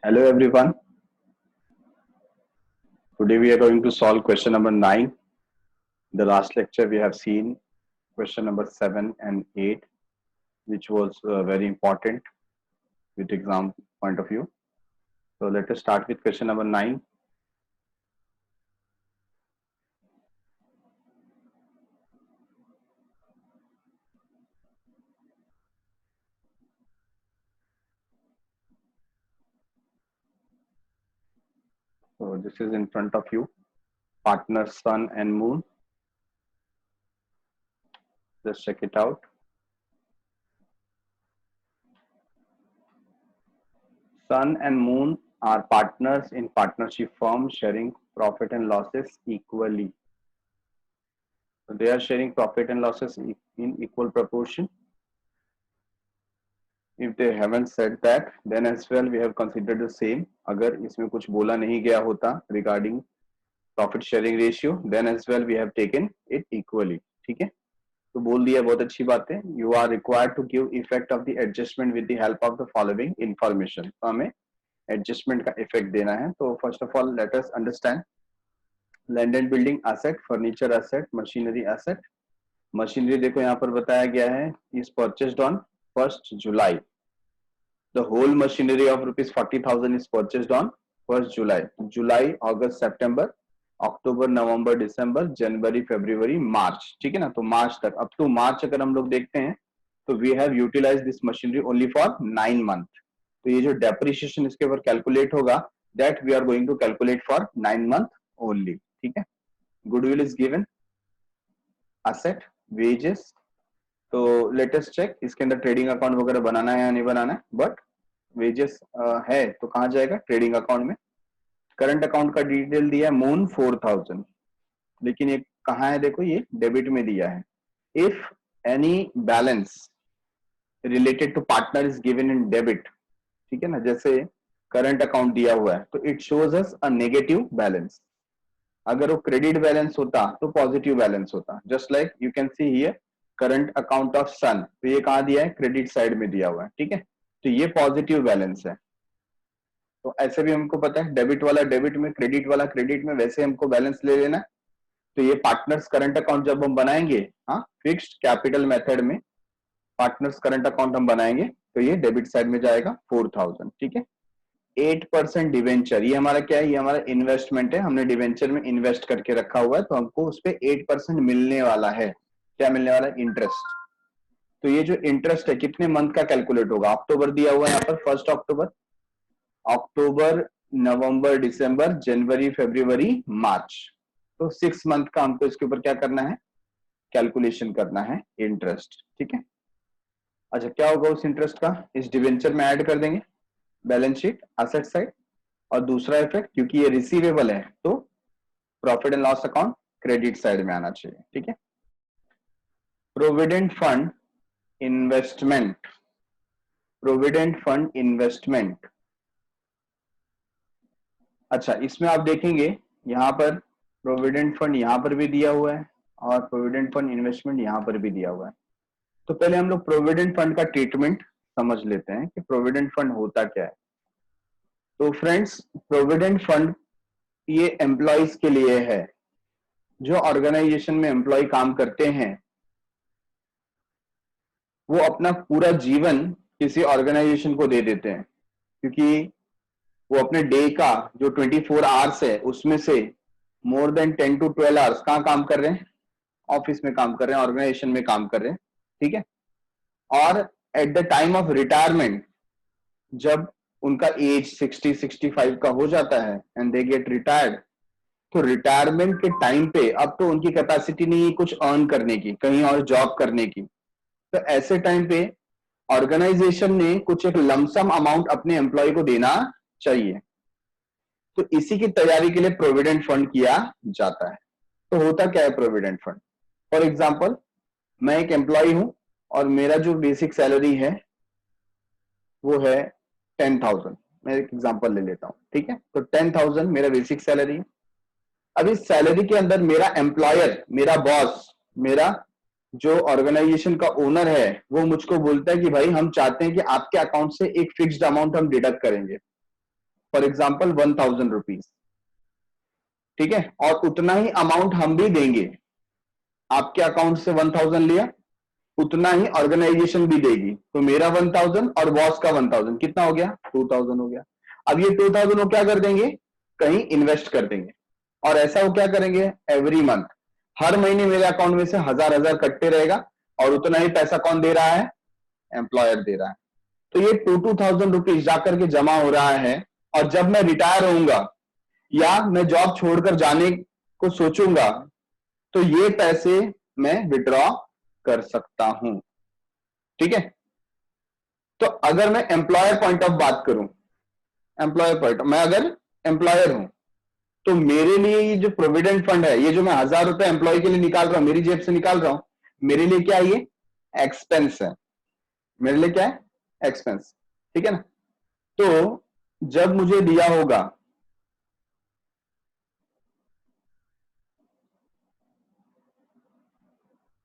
Hello everyone. Today we are going to solve question number 9. The last lecture we have seen question number 7 and 8, which was very important with exam point of view. So let us start with question number 9. So this is in front of you. Partners Sun and Moon. Just check it out. Sun and Moon are partners in partnership firm sharing profit and losses equally. So they are sharing profit and losses in equal proportion. If they haven't said that, then as well we have considered the same. अगर इसमें कुछ बोला नहीं गया होता regarding profit sharing ratio, then as well we have taken it equally. ठीक है, तो बोल दिया, बहुत अच्छी बात है. You are required to give effect of the adjustment with the help of the following information. तो हमें adjustment का effect देना है. तो first of all let us understand land and building asset, furniture asset, machinery asset. Machinery देखो यहाँ पर बताया गया है is purchased on 1st July. The whole machinery of rupees 40,000 is purchased on 1st July. July, August, September, October, November, December, January, February, March. ठीक है ना, तो मार्च तक, अब तो मार्च अगर हम लोग देखते हैं तो we have utilized this machinery only for 9 months. तो ये जो depreciation इसके ऊपर कैलकुलेट होगा, that we are going to calculate for 9 months only. ठीक है, goodwill is given, asset, wages. तो लेटेस्ट चेक इसके अंदर ट्रेडिंग अकाउंट वगैरह बनाना है या नहीं बनाना है, बट वेजेस है तो कहाँ जाएगा, ट्रेडिंग अकाउंट में. करंट अकाउंट का डिटेल दिया है मून 4,000, लेकिन ये कहाँ है, देखो ये डेबिट में दिया है. If any balance related to partner is given in debit, ठीक है ना, जैसे करंट अकाउंट दिया हुआ है तो it shows us a negative balance. अगर वो क्रेडिट बैलेंस होता तो पॉजिटिव बैलेंस होता. Just like you can see here current account of son, तो ये कहाँ दिया है, क्रेडिट साइड में दिया हुआ है. ठीक है, तो ये पॉजिटिव बैलेंस है. तो ऐसे भी हमको पता है डेबिट वाला डेबिट में, क्रेडिट वाला क्रेडिट में, वैसे हमको बैलेंस ले लेना. तो ये पार्टनर्स करंट अकाउंट जब हम बनाएंगे, हाँ, फिक्स्ड कैपिटल मेथड में पार्टनर्स करंट अकाउंट हम बनाएंगे तो ये डेबिट साइड में जाएगा 4,000. ठीक है, 8% डिवेंचर, ये हमारा क्या है, ये हमारा इन्वेस्टमेंट है, हमने डिवेंचर में इन्वेस्ट करके रखा हुआ है, तो हमको उस पर 8% मिलने वाला है. क्या मिलने वाला है, इंटरेस्ट. तो ये जो इंटरेस्ट है कितने मंथ का कैलकुलेट होगा, अक्टूबर दिया हुआ है यहाँ पर, 1 अक्टूबर, अक्टूबर, नवंबर, दिसंबर, जनवरी, फरवरी, मार्च. तो 6 मंथ का हमको इसके ऊपर क्या करना है, कैलकुलेशन करना है इंटरेस्ट. ठीक है, अच्छा क्या होगा उस इंटरेस्ट का, इस डिवेंचर में ऐड कर देंगे बैलेंस शीट एसेट साइड. और दूसरा इफेक्ट, क्योंकि ये रिसीवेबल है तो profit and loss account credit side में आना चाहिए. ठीक है, provident fund investment, provident fund investment. अच्छा, इसमें आप देखेंगे यहां पर प्रोविडेंट फंड यहां पर भी दिया हुआ है और प्रोविडेंट फंड इन्वेस्टमेंट यहां पर भी दिया हुआ है. तो पहले हम लोग प्रोविडेंट फंड का ट्रीटमेंट समझ लेते हैं कि प्रोविडेंट फंड होता क्या है. तो फ्रेंड्स, प्रोविडेंट फंड ये एम्प्लॉयज के लिए है. जो ऑर्गेनाइजेशन में एम्प्लॉय काम करते हैं वो अपना पूरा जीवन किसी ऑर्गेनाइजेशन को दे देते हैं, क्योंकि वो अपने डे का जो 24 आवर्स है उसमें से मोर देन 10 to 12 आवर्स कहाँ काम कर रहे हैं, ऑफिस में काम कर रहे हैं, ऑर्गेनाइजेशन में काम कर रहे हैं. ठीक है, और at the time of retirement जब उनका एज 60-65 का हो जाता है एंड दे गेट रिटायर्ड, तो रिटायरमेंट के टाइम पे अब तो उनकी कैपेसिटी नहीं है कुछ अर्न करने की, कहीं और जॉब करने की. तो ऐसे टाइम पे ऑर्गेनाइजेशन ने कुछ एक लमसम अमाउंट अपने एम्प्लॉय को देना चाहिए. तो इसी की तैयारी के लिए प्रोविडेंट फंड किया जाता है. तो होता क्या है प्रोविडेंट फंड, फॉर एग्जाम्पल मैं एक एम्प्लॉय हूं और मेरा जो बेसिक सैलरी है वो है 10,000. मैं एक एग्जाम्पल ले लेता हूं. ठीक है, तो 10,000 मेरा बेसिक सैलरी है. अब इस सैलरी के अंदर मेरा एम्प्लॉयर, मेरा बॉस, मेरा जो ऑर्गेनाइजेशन का ओनर है वो मुझको बोलता है कि भाई हम चाहते हैं कि आपके अकाउंट से एक फिक्स्ड अमाउंट हम डिडक्ट करेंगे. फॉर एग्जाम्पल 1000 रुपीज, ठीक है, और उतना ही अमाउंट हम भी देंगे। आपके अकाउंट से 1000 लिया, उतना ही ऑर्गेनाइजेशन भी देगी, तो मेरा 1000 और बॉस का 1000 कितना हो गया, 2000 हो गया। अब ये 2000 वो क्या कर देंगे, कहीं इन्वेस्ट कर देंगे, और ऐसा वो क्या करेंगे, एवरी मंथ, हर महीने मेरे अकाउंट में से 1000 कटते रहेगा, और उतना ही पैसा कौन दे रहा है, एम्प्लॉयर दे रहा है। तो ये 2,000 रुपीज जाकर के जमा हो रहा है, और जब मैं रिटायर होऊंगा या मैं जॉब छोड़कर जाने को सोचूंगा, तो ये पैसे मैं विड्रॉ कर सकता हूं, ठीक है। तो अगर मैं एम्प्लॉयर पॉइंट ऑफ बात करूं, एम्प्लॉयर पॉइंट, मैं अगर एम्प्लॉयर हूं, तो मेरे लिए ये जो प्रोविडेंट फंड है, ये जो मैं 1000 रुपए एम्प्लॉय के लिए निकाल रहा हूं, मेरी जेब से निकाल रहा हूं, मेरे लिए क्या है, ये एक्सपेंस है, मेरे लिए क्या है, एक्सपेंस, ठीक है ना। तो जब मुझे दिया होगा,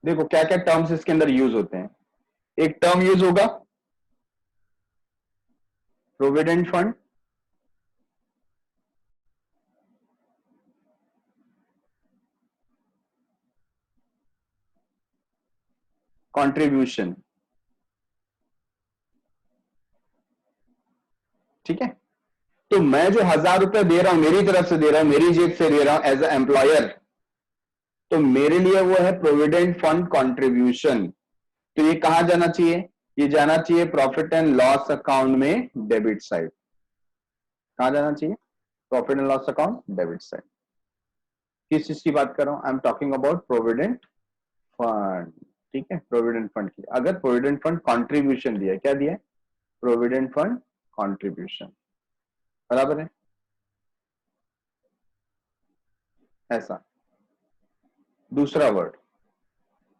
देखो क्या क्या टर्म्स इसके अंदर यूज होते हैं। एक टर्म यूज होगा प्रोविडेंट फंड, कंट्रीब्यूशन, ठीक है। तो मैं जो 1000 रुपए दे रहा हूं, मेरी तरफ से दे रहा हूं, मेरी जेब से दे रहा हूं एज ए एम्प्लॉयर, तो मेरे लिए वो है प्रोविडेंट फंड कंट्रीब्यूशन। तो ये कहां जाना चाहिए, ये जाना चाहिए प्रॉफिट एंड लॉस अकाउंट में डेबिट साइड। कहां जाना चाहिए, profit and loss account debit side. किस चीज की बात कर रहा हूं, I am talking about provident fund, ठीक है, प्रोविडेंट फंड की। अगर प्रोविडेंट फंड कंट्रीब्यूशन दिया, क्या दिया, प्रोविडेंट फंड कंट्रीब्यूशन, बराबर है, ऐसा। दूसरा वर्ड,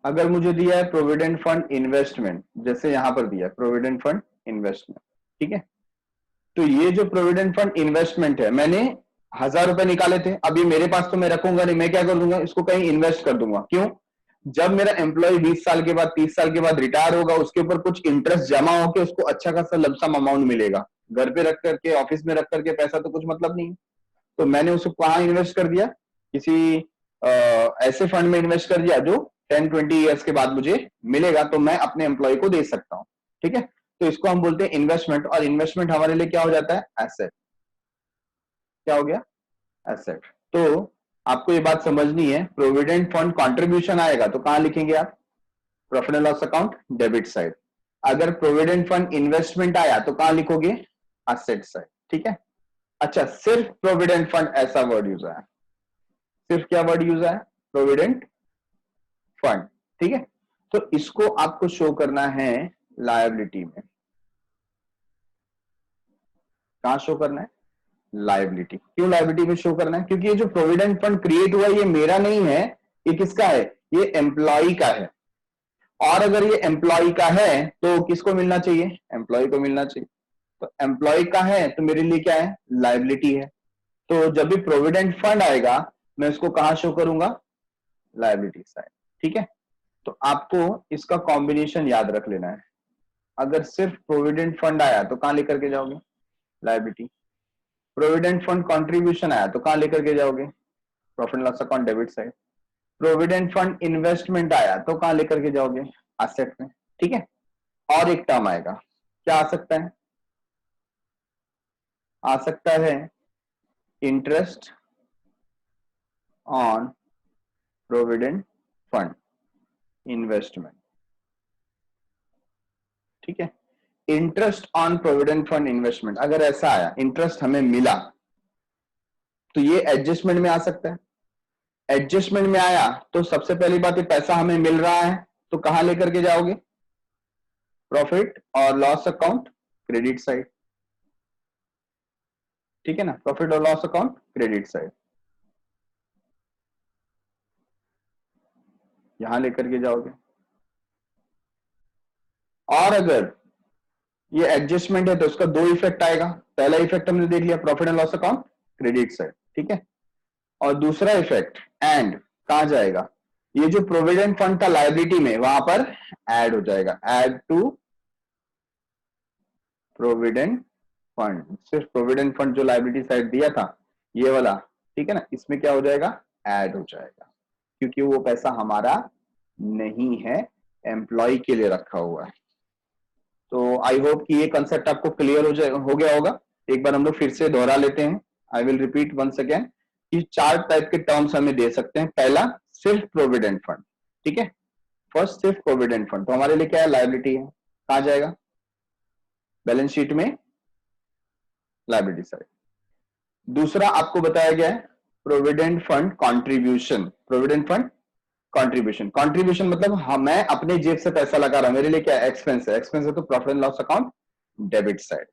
अगर मुझे दिया है प्रोविडेंट फंड इन्वेस्टमेंट, जैसे यहां पर दिया है प्रोविडेंट फंड इन्वेस्टमेंट, ठीक है। तो ये जो प्रोविडेंट फंड इन्वेस्टमेंट है, मैंने 1000 रुपए निकाले थे, अभी मेरे पास तो मैं रखूंगा नहीं, मैं क्या कर दूंगा, इसको कहीं इन्वेस्ट कर दूंगा। क्यों, जब मेरा एम्प्लॉय 20 साल के बाद, 30 साल के बाद रिटायर होगा, उसके ऊपर कुछ इंटरेस्ट जमा होकर उसको अच्छा खासा लमसम अमाउंट मिलेगा। घर पे रख करके, ऑफिस में रख करके पैसा तो कुछ मतलब नहीं है। तो मैंने उसको कहाँ इन्वेस्ट कर दिया, किसी ऐसे फंड में इन्वेस्ट कर दिया जो 10-20 ईयर्स के बाद मुझे मिलेगा, तो मैं अपने एम्प्लॉय को दे सकता हूं, ठीक है। तो इसको हम बोलते हैं इन्वेस्टमेंट, और इन्वेस्टमेंट हमारे लिए क्या हो जाता है, एसेट। क्या हो गया, एसेट। तो आपको ये बात समझनी है, प्रोविडेंट फंड कंट्रीब्यूशन आएगा तो कहां लिखेंगे आप, profit and loss account debit side. अगर प्रोविडेंट फंड इन्वेस्टमेंट आया तो कहां लिखोगे, एसेट साइड, ठीक है। अच्छा, सिर्फ प्रोविडेंट फंड ऐसा वर्ड यूज है, सिर्फ क्या वर्ड यूज है, प्रोविडेंट फंड, ठीक है। तो इसको आपको शो करना है लायबिलिटी में। कहां शो करना है, लायबिलिटी। क्यों लायबिलिटी में शो करना है, क्योंकि ये जो प्रोविडेंट फंड क्रिएट हुआ है, ये मेरा नहीं है, ये किसका है, ये एम्प्लॉय का है। और अगर ये एम्प्लॉय का है तो किसको मिलना चाहिए, एम्प्लॉय को मिलना चाहिए। तो एम्प्लॉय का है तो मेरे लिए क्या है, लायबिलिटी है। तो जब भी प्रोविडेंट फंड आएगा, मैं उसको कहां शो करूंगा, लायबिलिटी साइड, ठीक है। तो आपको इसका कॉम्बिनेशन याद रख लेना है। अगर सिर्फ प्रोविडेंट फंड आया तो कहां लेकर के जाओगे, लायबिलिटी। प्रोविडेंट फंड कंट्रीब्यूशन आया तो कहां लेकर के जाओगे, profit loss account debit side. Provident fund investment आया तो कहां लेकर के जाओगे, एसेट में, ठीक है। और एक टर्म आएगा, क्या आ सकता है, आ सकता है interest on provident fund investment, ठीक है। Interest on provident fund investment, अगर ऐसा आया, इंटरेस्ट हमें मिला, तो ये एडजस्टमेंट में आ सकता है। एडजस्टमेंट में आया तो सबसे पहली बात, ये पैसा हमें मिल रहा है, तो कहां लेकर के जाओगे, प्रॉफिट और लॉस अकाउंट क्रेडिट साइड, ठीक है ना, प्रॉफिट और लॉस अकाउंट क्रेडिट साइड, यहां लेकर के जाओगे। और अगर ये एडजस्टमेंट है तो उसका दो इफेक्ट आएगा। पहला इफेक्ट हमने देख लिया, profit and loss account credit side, ठीक है। और दूसरा इफेक्ट, एंड कहां जाएगा, ये जो प्रोविडेंट फंड था लायबिलिटी में, वहां पर ऐड हो जाएगा, ऐड टू प्रोविडेंट फंड, सिर्फ प्रोविडेंट फंड जो लायबिलिटी साइड दिया था ये वाला, ठीक है ना, इसमें क्या हो जाएगा, ऐड हो जाएगा, क्योंकि वो पैसा हमारा नहीं है, एम्प्लॉय के लिए रखा हुआ है। तो आई होप कि ये कंसेप्ट आपको क्लियर हो गया होगा। एक बार हम लोग फिर से दोहरा लेते हैं। I will repeat once again कि 4 टाइप के टर्म्स हमें दे सकते हैं। पहला सिर्फ प्रोविडेंट फंड, ठीक है, फर्स्ट सिर्फ प्रोविडेंट फंड, तो हमारे लिए क्या है, लायबिलिटी है, कहां जाएगा, बैलेंस शीट में, लायबिलिटी साइड। दूसरा आपको बताया गया है provident fund contribution, provident fund contribution, contribution मतलब मैं अपने जेब से पैसा लगा रहा हूं, मेरे लिए क्या है, एक्सपेंस है, एक्सपेंस है तो profit and loss account debit side.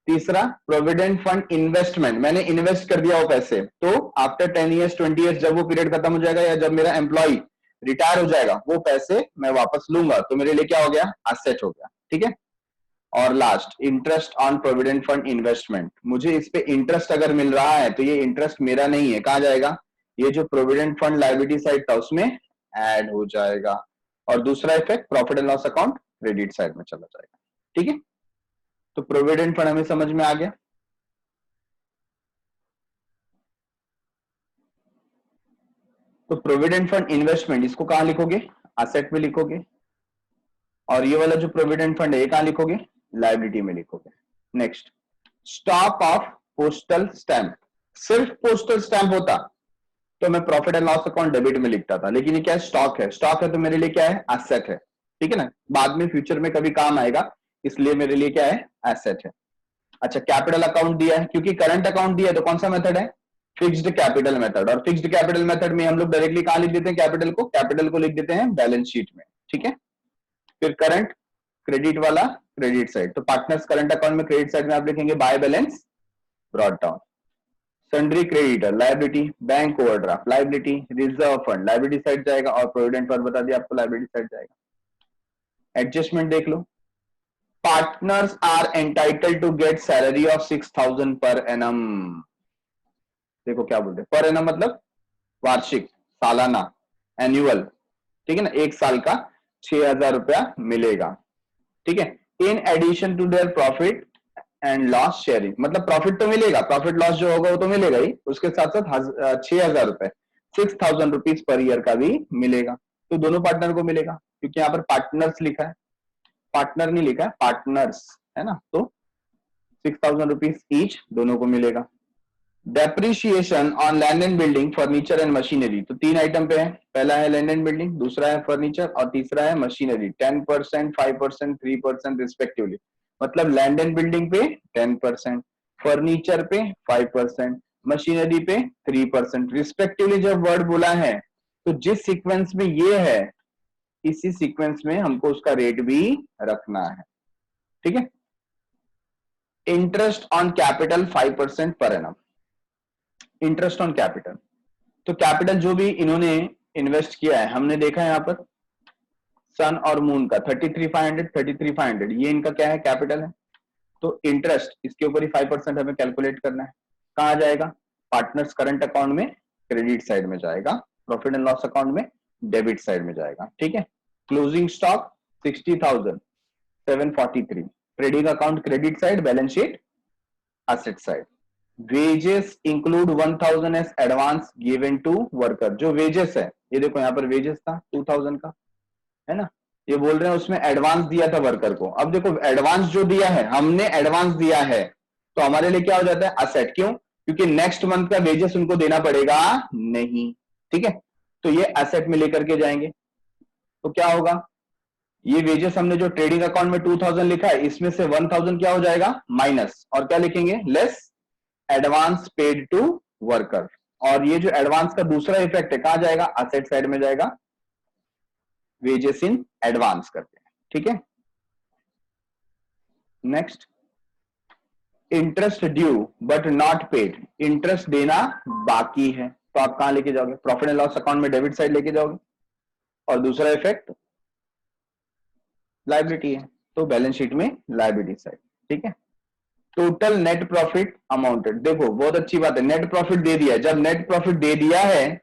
तीसरा प्रोविडेंट फंड इन्वेस्टमेंट, मैंने इन्वेस्ट कर दिया वो पैसे, तो आफ्टर 10 ईयर्स 20 ईयर्स जब वो पीरियड खत्म हो जाएगा या जब मेरा एम्प्लॉय रिटायर हो जाएगा वो पैसे मैं वापस लूंगा, तो मेरे लिए क्या हो गया, एसेट हो गया, ठीक है। और last interest on provident fund investment, मुझे इस पे इंटरेस्ट अगर मिल रहा है तो ये इंटरेस्ट मेरा नहीं है, कहां जाएगा, ये जो प्रोविडेंट फंड लायबिलिटी साइड था उसमें ऐड हो जाएगा। और दूसरा effect profit and loss account credit side में चला जाएगा, ठीक है। तो प्रोविडेंट फंड हमें समझ में आ गया। तो प्रोविडेंट फंड इन्वेस्टमेंट इसको कहां लिखोगे, एसेट में लिखोगे, और ये वाला जो प्रोविडेंट फंड है ये कहां लिखोगे, लायबिलिटी में लिखोगे। Next stock of postal stamp, सिर्फ पोस्टल स्टैंप होता तो मैं profit and loss account debit में लिखता था, लेकिन ये क्या है, स्टॉक है, स्टॉक है तो मेरे लिए क्या है, एसेट है, ठीक है ना, बाद में फ्यूचर में कभी काम आएगा, इसलिए मेरे लिए क्या है, एसेट है। अच्छा कैपिटल अकाउंट दिया है, क्योंकि करंट अकाउंट दिया है तो कौन सा मेथड है, फिक्स्ड कैपिटल मेथड, और फिक्स्ड कैपिटल मेथड में हम लोग डायरेक्टली कहां लिख देते हैं, कैपिटल को लिख देते हैं बैलेंस शीट में, ठीक है। फिर करंट क्रेडिट वाला क्रेडिट साइड, तो पार्टनर्स करंट अकाउंट में क्रेडिट साइड में आप लिखेंगे bye balance brought down. Sundry creditor liability, bank overdraft liability, reserve fund liability side जाएगा, और प्रोविडेंट फंड बता दिया आपको लायबिलिटी साइड जाएगा। एडजस्टमेंट देख लो, partners are entitled to get salary of 6,000 per annum, देखो क्या बोलते हैं, पर एनम मतलब वार्षिक, सालाना, एनुअल, ठीक है ना, एक साल का 6,000 रुपया मिलेगा, ठीक है। In addition to their profit and loss sharing, मतलब प्रॉफिट तो मिलेगा, प्रॉफिट लॉस जो होगा वो तो मिलेगा ही, उसके साथ साथ 6,000 रुपए, 6,000 रुपीज पर ईयर का भी मिलेगा, तो दोनों पार्टनर को मिलेगा, क्योंकि यहाँ पर पार्टनर्स लिखा है, पार्टनर नहीं लिखा है, पार्टनर्स है ना, तो 6,000 रुपीज ईच दोनों को मिलेगा। Depreciation on land and building, furniture and machinery, तो 3 आइटम पे है, पहला है लैंड एंड बिल्डिंग, दूसरा है फर्नीचर और तीसरा है मशीनरी, 10%, 5%, 3% रिस्पेक्टिवली, मतलब लैंड एंड बिल्डिंग पे 10%, फर्नीचर पे 5%, मशीनरी पे 3% रिस्पेक्टिवली। जब वर्ड बोला है तो जिस सीक्वेंस में ये है इसी सीक्वेंस में हमको उसका रेट भी रखना है, ठीक है। Interest on capital 5% per annum, interest on capital, तो कैपिटल जो भी इन्होंने इन्वेस्ट किया है, हमने देखा है यहाँ पर सन और मून का 33,500, 33,500 ये इनका क्या है, कैपिटल है, तो इंटरेस्ट इसके ऊपर ही 5% हमें कैलकुलेट करना है, कहाँ जाएगा, पार्टनर्स करंट अकाउंट में क्रेडिट साइड में जाएगा, प्रॉफिट एंड लॉस अकाउंट में डेबिट साइड में जाएगा, ठीक है। Closing stock 60,743, trading account credit side, balance sheet asset side. Wages include 1,000 as advance given to worker, जो वेजेस है ये देखो यहाँ पर वेजेस था 2,000 का, है ना, ये बोल रहे हैं उसमें एडवांस दिया था वर्कर को। अब देखो एडवांस जो दिया है, हमने एडवांस दिया है तो हमारे लिए क्या हो जाता है, असेट, क्यों, क्योंकि नेक्स्ट मंथ का वेजेस उनको देना पड़ेगा नहीं, ठीक है, तो ये एसेट में लेकर के जाएंगे, तो क्या होगा, ये वेजेस हमने जो ट्रेडिंग अकाउंट में 2,000 लिखा है इसमें से 1,000 क्या हो जाएगा माइनस, और क्या लिखेंगे, less advance paid to worker, और ये जो एडवांस का दूसरा इफेक्ट है कहां जाएगा, असेट साइड में जाएगा, वेजेस इन एडवांस करते हैं, ठीक है। Next interest due but not paid, interest देना बाकी है तो आप कहां लेके जाओगे, प्रॉफिट एंड लॉस अकाउंट में डेबिट साइड लेके जाओगे, और दूसरा इफेक्ट लायबिलिटी है तो बैलेंस शीट में लायबिलिटी साइड, ठीक है। टोटल नेट प्रॉफिट अमाउंटेड, देखो बहुत अच्छी बात है, नेट प्रॉफिट दे दिया है, जब नेट प्रॉफिट दे दिया है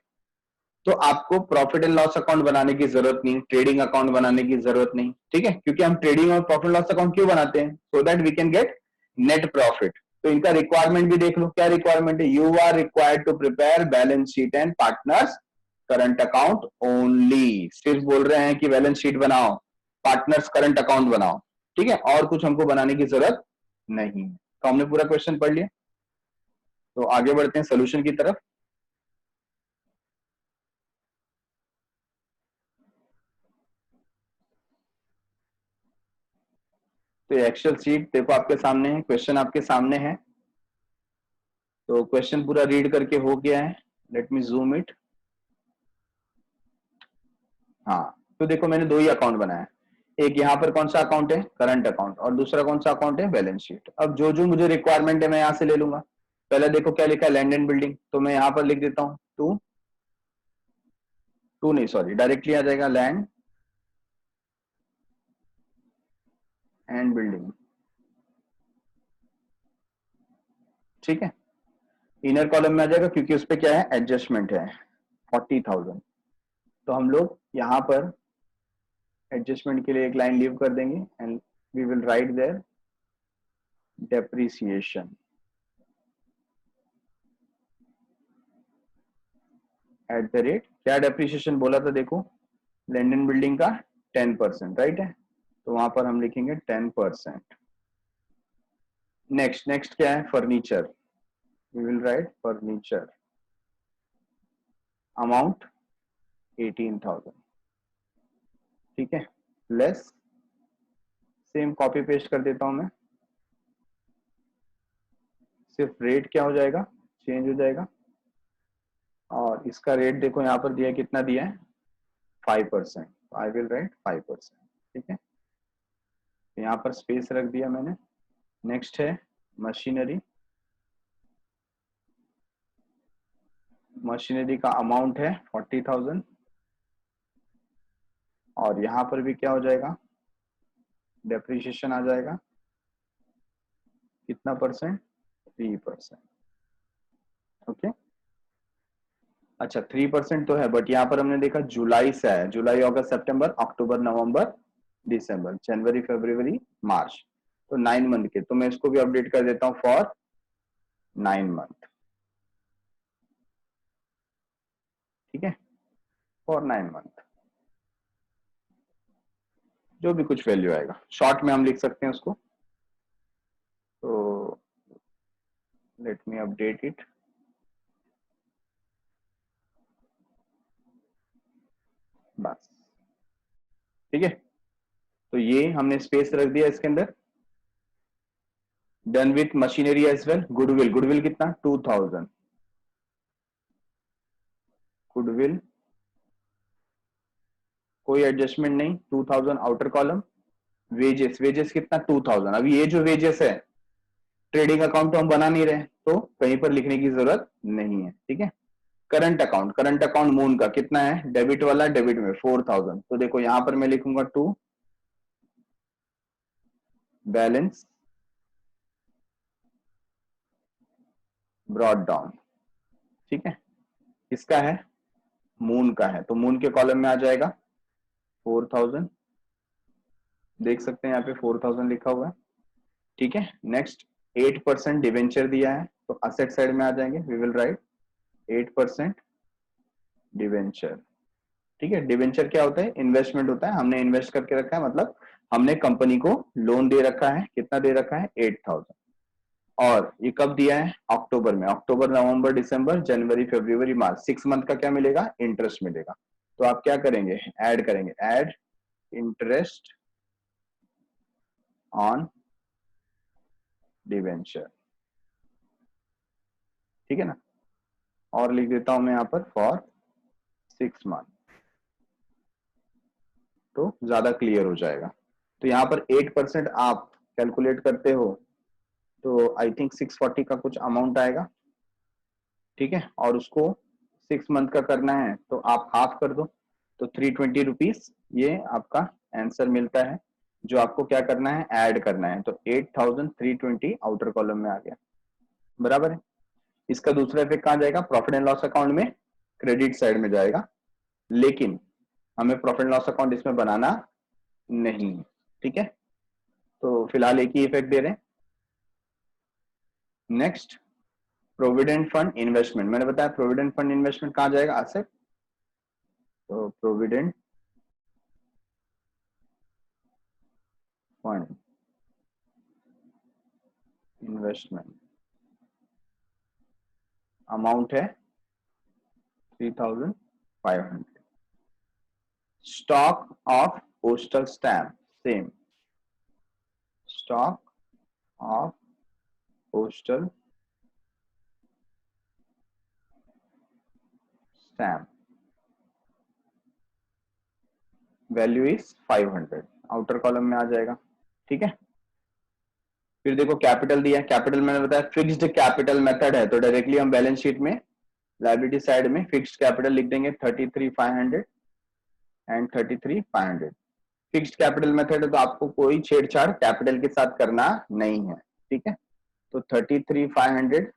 तो आपको प्रॉफिट एंड लॉस अकाउंट बनाने की जरूरत नहीं, ट्रेडिंग अकाउंट बनाने की जरूरत नहीं, ठीक है, क्योंकि हम ट्रेडिंग और प्रॉफिट लॉस अकाउंट क्यों बनाते हैं, so that we can get net profit, तो इनका रिक्वायरमेंट भी देख लो, क्या रिक्वायरमेंट है, you are required to prepare balance sheet and partners current account only, सिर्फ बोल रहे हैं कि बैलेंस शीट बनाओ, पार्टनर्स करंट अकाउंट बनाओ, ठीक है, और कुछ हमको बनाने की जरूरत नहीं है। तो हमने पूरा क्वेश्चन पढ़ लिया, तो आगे बढ़ते हैं सोल्यूशन की तरफ। तो एक्सेल शीट देखो आपके सामने है, क्वेश्चन आपके सामने है, तो क्वेश्चन पूरा रीड करके हो गया है, लेट मी जूम इट। हाँ, तो देखो मैंने दो ही अकाउंट बनाया, एक यहाँ पर कौन सा अकाउंट है, करंट अकाउंट, और दूसरा कौन सा अकाउंट है, बैलेंस शीट। अब जो जो मुझे रिक्वायरमेंट है मैं यहाँ से ले लूंगा। पहले देखो क्या लिखा है, लैंड एंड बिल्डिंग, तो मैं यहाँ पर लिख देता हूँ टू, टू नहीं सॉरी, डायरेक्टली आ जाएगा लैंड एंड बिल्डिंग, ठीक है। इनर कॉलम में आ जाएगा क्योंकि उस पर क्या है, एडजस्टमेंट है 40,000, तो हम लोग यहाँ पर एडजस्टमेंट के लिए एक लाइन लीव कर देंगे and we will write there depreciation at the rate, क्या डेप्रिसिएशन बोला था देखो, लैंड एंड बिल्डिंग का 10%, राइट है, तो वहां पर हम लिखेंगे 10%। नेक्स्ट नेक्स्ट क्या है, furniture, we will write furniture amount 18,000, ठीक है, लेस, सेम कॉपी पेस्ट कर देता हूं मैं, सिर्फ रेट क्या हो जाएगा, चेंज हो जाएगा, और इसका रेट देखो यहाँ पर दिया है, कितना दिया है, 5%, आई विल राइट 5%, ठीक है, यहाँ पर स्पेस रख दिया मैंने। नेक्स्ट है मशीनरी, मशीनरी का अमाउंट है 40,000, और यहाँ पर भी क्या हो जाएगा, डेप्रिसिएशन आ जाएगा कितना परसेंट, 3%, ओके। अच्छा 3% तो है, बट यहाँ पर हमने देखा जुलाई से है, जुलाई अगस्त सितंबर अक्टूबर नवंबर दिसंबर जनवरी फरवरी मार्च, तो 9 मंथ के, तो मैं इसको भी अपडेट कर देता हूँ फॉर 9 मंथ, ठीक है, फॉर 9 मंथ, जो भी कुछ वैल्यू आएगा शॉर्ट में हम लिख सकते हैं उसको, तो लेट मी अपडेट इट, बस, ठीक है, तो ये हमने स्पेस रख दिया इसके अंदर। Done with machinery as well, goodwill, goodwill कितना 2,000, गुडविल कोई एडजस्टमेंट नहीं, 2,000 आउटर कॉलम। वेजेस, वेजेस कितना 2,000, अभी ये जो वेजेस है ट्रेडिंग अकाउंट तो हम बना नहीं रहे, तो कहीं पर लिखने की जरूरत नहीं है, ठीक है। Current account, current account moon का कितना है, डेबिट वाला, डेबिट में 4,000, तो देखो यहां पर मैं लिखूंगा टू बैलेंस ब्रॉड डाउन, ठीक है, किसका है, मून का है, तो मून के कॉलम में आ जाएगा 4,000, देख सकते हैं यहाँ पे 4,000 लिखा हुआ है, ठीक है। नेक्स्ट 8% डिवेंचर दिया है, तो असेट साइड में आ जाएंगे, वी विल राइट 8% डिवेंचर, ठीक है। डिवेंचर क्या होता है, इन्वेस्टमेंट होता है, हमने इन्वेस्ट करके रखा है, मतलब हमने कंपनी को लोन दे रखा है, कितना दे रखा है, 8,000, और ये कब दिया है, अक्टूबर में, अक्टूबर नवंबर दिसंबर जनवरी फरवरी मार्च, 6 मंथ का क्या मिलेगा, इंटरेस्ट मिलेगा, तो आप क्या करेंगे, ऐड करेंगे, ऐड इंटरेस्ट ऑन डिवेंचर, ठीक है ना, और लिख देता हूं मैं यहाँ पर फॉर 6 मंथ, तो ज्यादा क्लियर हो जाएगा। तो यहाँ पर 8% आप कैलकुलेट करते हो, तो आई थिंक 640 का कुछ अमाउंट आएगा, ठीक है, और उसको 6 मंथ का करना है तो आप हाफ कर दो, तो 320 रुपीज ये आपका आंसर मिलता है, जो आपको क्या करना है, ऐड करना है, तो 8,320 आउटर कॉलम में आ गया, बराबर है। इसका दूसरा इफेक्ट कहाँ जाएगा, प्रॉफिट एंड लॉस अकाउंट में, क्रेडिट साइड में जाएगा, लेकिन हमें प्रॉफिट एंड लॉस अकाउंट इसमें बनाना नहीं है, ठीक है, तो फिलहाल एक ही इफेक्ट दे रहे हैं, नेक्स्ट प्रोविडेंट फंड इन्वेस्टमेंट, मैंने बताया प्रोविडेंट फंड इन्वेस्टमेंट कहाँ जाएगा, एसेट, तो प्रोविडेंट फंड इन्वेस्टमेंट अमाउंट है 3,500। Stock of postal stamp same, stock of postal stamp value is 500, outer column में आ जाएगा। ठीक है, फिर देखो कैपिटल दिया है, कैपिटल मैंने बताया फिक्स्ड कैपिटल मेथड है, तो डायरेक्टली हम बैलेंस शीट में लायबिलिटी साइड में फिक्स्ड कैपिटल लिख देंगे 33,500 एंड 33,500। फिक्स्ड कैपिटल मेथड है तो आपको कोई छेड़छाड़ कैपिटल के साथ करना नहीं है। ठीक है, तो 33,500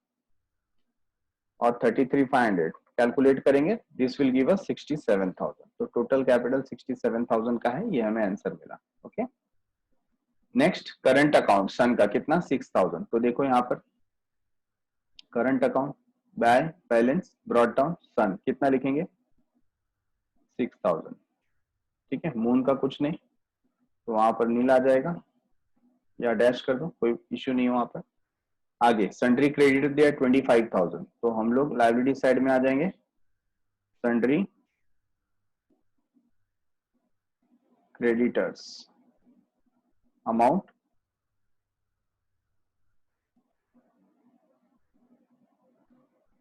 और 33,500 कैलकुलेट करेंगे, दिस विल गिव अस 67,000। तो टोटल कैपिटल 67,000 का है, ये हमें आंसर मिला। Okay, next current account son का कितना 6,000। तो देखो यहाँ पर current account by balance brought down son कितना लिखेंगे 6,000। ठीक है, मून का कुछ नहीं, तो वहां पर नील आ जाएगा या डैश कर दो, कोई इश्यू नहीं हो वहां पर। आगे सन्ड्री क्रेडिट दिया 25,000, तो हम लोग लायबिलिटी साइड में आ जाएंगे, sundry creditors amount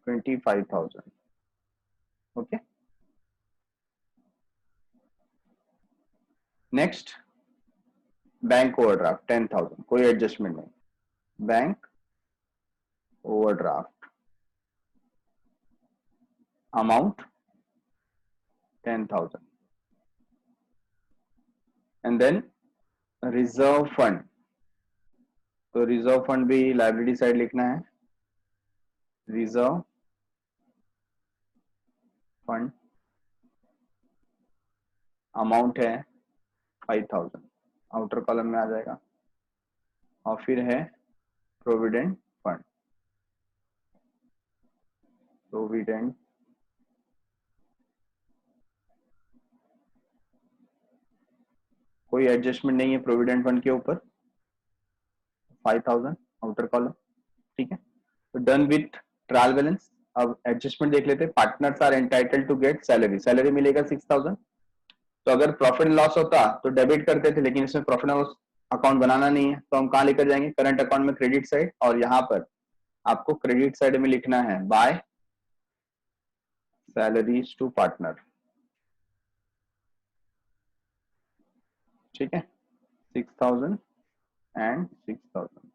25,000। Okay, next bank overdraft 10,000, कोई एडजस्टमेंट नहीं, bank overdraft amount 10,000 and then reserve fund, तो रिजर्व फंड भी लायबिलिटी साइड लिखना है, रिजर्व फंड अमाउंट है 5,000, आउटर कॉलम में आ जाएगा। और फिर है प्रोविडेंट फंड, प्रोविडेंट कोई एडजस्टमेंट नहीं है प्रोविडेंट फंड के ऊपर, 5,000 आउटर कॉलम। ठीक है, तो डन विथ ट्रायल बैलेंस। अब एडजस्टमेंट देख लेते हैं, partners are entitled to get salary, salary मिलेगा 6,000। तो अगर प्रॉफिट लॉस होता तो डेबिट करते थे, लेकिन इसमें प्रॉफिट लॉस अकाउंट बनाना नहीं है, तो हम कहाँ लेकर जाएंगे करंट अकाउंट में क्रेडिट साइड, और यहाँ पर आपको क्रेडिट साइड में लिखना है बाय सैलरीज टू पार्टनर। ठीक है, 6,000 एंड 6,000,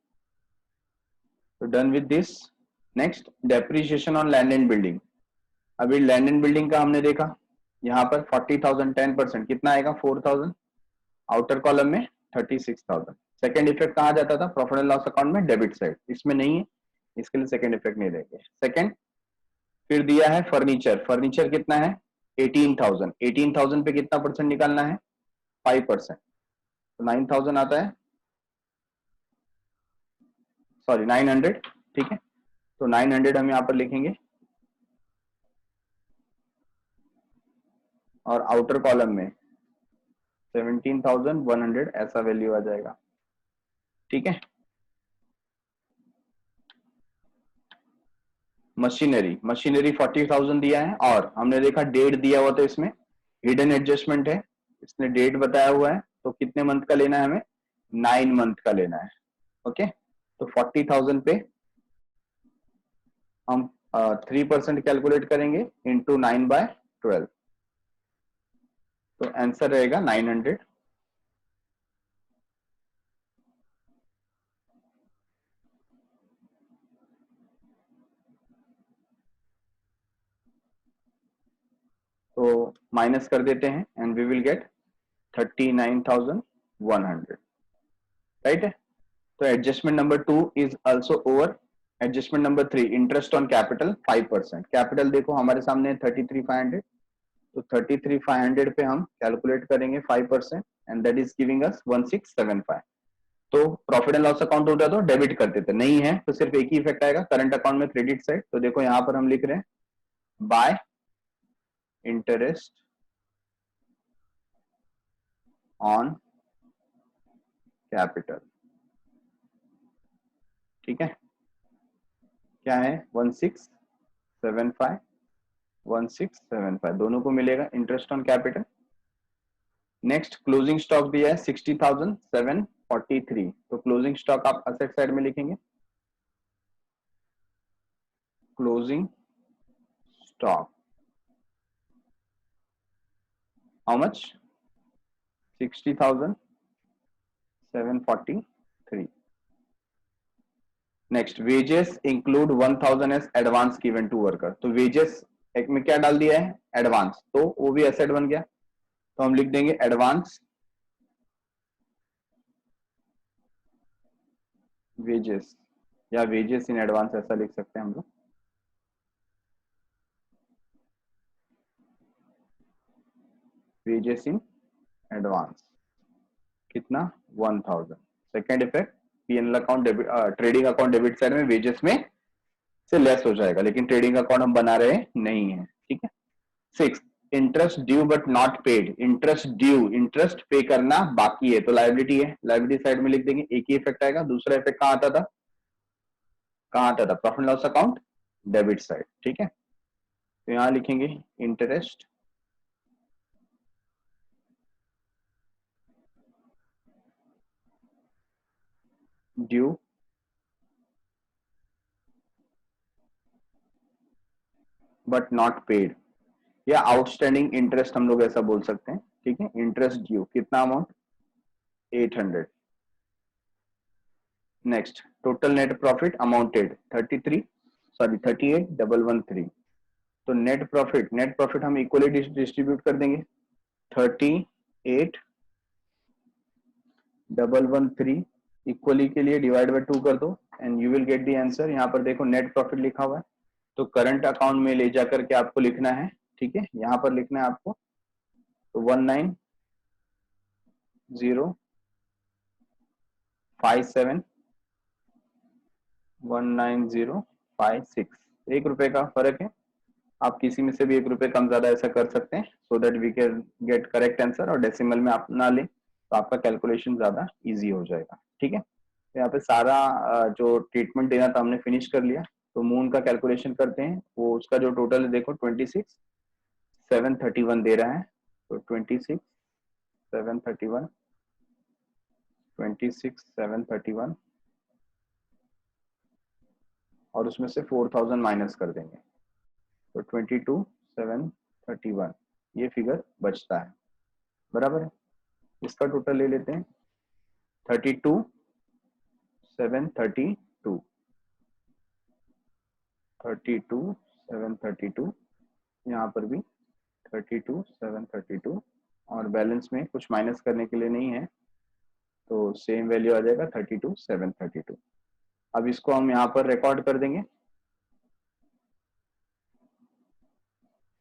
तो done with this. Next depreciation on land and building. अभी लैंड एंड बिल्डिंग का हमने देखा, यहाँ पर 40,000 10% कितना आएगा 4,000, आउटर कॉलम में 36,000। सेकेंड इफेक्ट कहाँ जाता था प्रॉफिट एंड लॉस अकाउंट में डेबिट साइड, इसमें नहीं है, इसके लिए सेकेंड इफेक्ट नहीं देंगे। सेकेंड फिर दिया है फर्नीचर, फर्नीचर कितना है 18,000, 18,000 पे कितना परसेंट निकालना है 5%, तो 9,000 आता है, सॉरी 900। ठीक है, तो 900 हम यहाँ पर लिखेंगे और आउटर कॉलम में 17,100 ऐसा वैल्यू आ जाएगा। ठीक है, मशीनरी, मशीनरी 40,000 दिया है, और हमने देखा डेट दिया हुआ, तो इसमें हिडन एडजस्टमेंट है, इसने डेट बताया हुआ है, तो कितने मंथ का लेना है हमें 9 मंथ का लेना है। ओके, तो 40,000 पे हम 3% कैलकुलेट करेंगे इंटू 9/12, तो आंसर रहेगा 900। तो माइनस कर देते हैं and we will get 39,100। Right है, तो adjustment number 2 is also over. Adjustment number 3 interest on capital 5%। Capital देखो हमारे सामने 33,500, तो 33,500 पे हम कैलकुलेट करेंगे 5% and that is giving us 1675। तो प्रॉफिट एंड लॉस अकाउंट होता तो डेबिट करते थे, नहीं है तो सिर्फ एक ही इफेक्ट आएगा करंट अकाउंट में क्रेडिट साइड। तो देखो यहां पर हम लिख रहे हैं बाय इंटरेस्ट ऑन कैपिटल। ठीक है, क्या है 1675, 1675 दोनों को मिलेगा interest on capital. Next closing stock दिया है 60,743, तो क्लोजिंग स्टॉक आप असेट साइड में लिखेंगे, closing stock how much 60,743। Next wages include 1000 as advance given to worker, तो वेजेस एक में क्या डाल दिया है एडवांस, तो वो भी एसेट बन गया, तो हम लिख देंगे एडवांस वेजेस, या वेजेस इन एडवांस ऐसा लिख सकते हैं हम लोग। वेजेस इन एडवांस कितना 1000। Second effect PNL account debit, trading account debit side में वेजेस में से लेस हो जाएगा, लेकिन ट्रेडिंग अकाउंट हम बना रहे नहीं है। ठीक है, 6 interest due but not paid, interest due interest पे करना बाकी है तो लायबिलिटी है, लायबिलिटी साइड में लिख देंगे, एक ही इफेक्ट आएगा। दूसरा इफेक्ट कहां आता था, कहां आता था profit loss account debit side. ठीक है, तो यहां लिखेंगे interest due but not paid, या आउटस्टैंडिंग इंटरेस्ट हम लोग ऐसा बोल सकते हैं। ठीक है, इंटरेस्ट ड्यू कितना amount 800। Next total net profit amounted 38,113, तो नेट प्रॉफिट हम इक्वली डिस्ट्रीब्यूट कर देंगे, 38,113 इक्वली के लिए डिवाइड बाय 2 कर दो and you will get the answer. यहाँ पर देखो नेट प्रॉफिट लिखा हुआ है, तो करंट अकाउंट में ले जाकर के आपको लिखना है। ठीक है, यहाँ पर लिखना है आपको, तो 19057 19056, 1 रुपए का फर्क है, आप किसी में से भी 1 रुपए कम ज्यादा ऐसा कर सकते हैं, so that we can get correct answer, और डेसिमल में आप ना लें तो आपका कैलकुलेशन ज्यादा इजी हो जाएगा। ठीक है, तो यहाँ पे सारा जो ट्रीटमेंट देना था हमने फिनिश कर लिया। तो मून का कैलकुलेशन करते हैं, वो उसका जो टोटल है देखो 26,731 दे रहा है, तो 26,731 26,731 और उसमें से 4000 माइनस कर देंगे, तो 22,731 ये फिगर बचता है, बराबर है। इसका टोटल ले लेते हैं 32,732 32,732, यहाँ पर भी 32,732, और बैलेंस में कुछ माइनस करने के लिए नहीं है, तो सेम वैल्यू आ जाएगा 32,732। अब इसको हम यहाँ पर रिकॉर्ड कर देंगे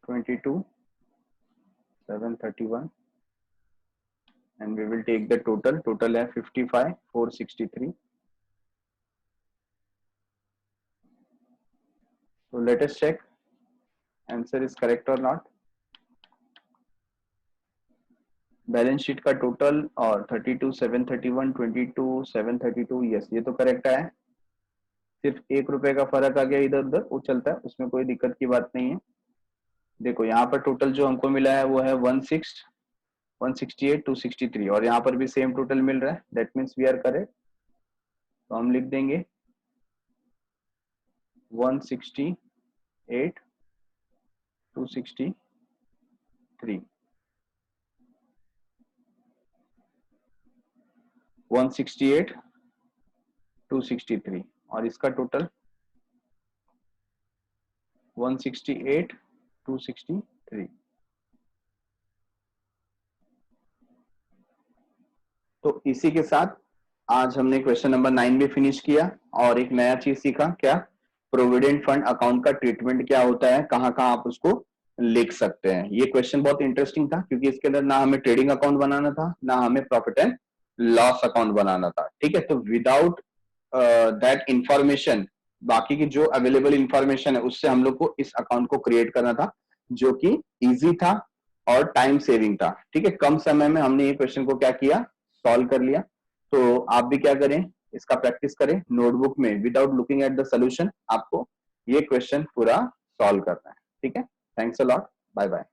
22,731 and we will take the total है 55,463। so let us check answer is correct or not। Balance sheet का टोटल और 32,731 22,732, यस ये तो करेक्ट है, सिर्फ 1 रुपए का फर्क आ गया इधर उधर, वो चलता है, उसमें कोई दिक्कत की बात नहीं है। देखो यहाँ पर टोटल जो हमको मिला है वो है 168,263, और यहाँ पर भी सेम टोटल मिल रहा है, that means we are correct. तो हम लिख देंगे 168,263 168,263, और इसका टोटल 168,263। तो इसी के साथ आज हमने क्वेश्चन नंबर 9 भी फिनिश किया, और एक नया चीज सीखा, क्या प्रोविडेंट फंड अकाउंट का ट्रीटमेंट क्या होता है, कहाँ कहाँ आप उसको लिख सकते हैं। ये क्वेश्चन बहुत इंटरेस्टिंग था, क्योंकि इसके अंदर ना हमें ट्रेडिंग अकाउंट बनाना था, ना हमें प्रॉफिट एंड लॉस अकाउंट बनाना था, ठीक है। तो विदाउट दैट इंफॉर्मेशन, बाकी की जो अवेलेबल इंफॉर्मेशन है उससे हम लोग को इस अकाउंट को क्रिएट करना था, जो कि इजी था और टाइम सेविंग था, ठीक है। कम समय में हमने ये क्वेश्चन को क्या किया, सॉल्व कर लिया। तो आप भी क्या करें, इसका प्रैक्टिस करें नोटबुक में, without looking at the solution आपको ये क्वेश्चन पूरा सॉल्व करना है, ठीक है। Thanks a lot, bye bye.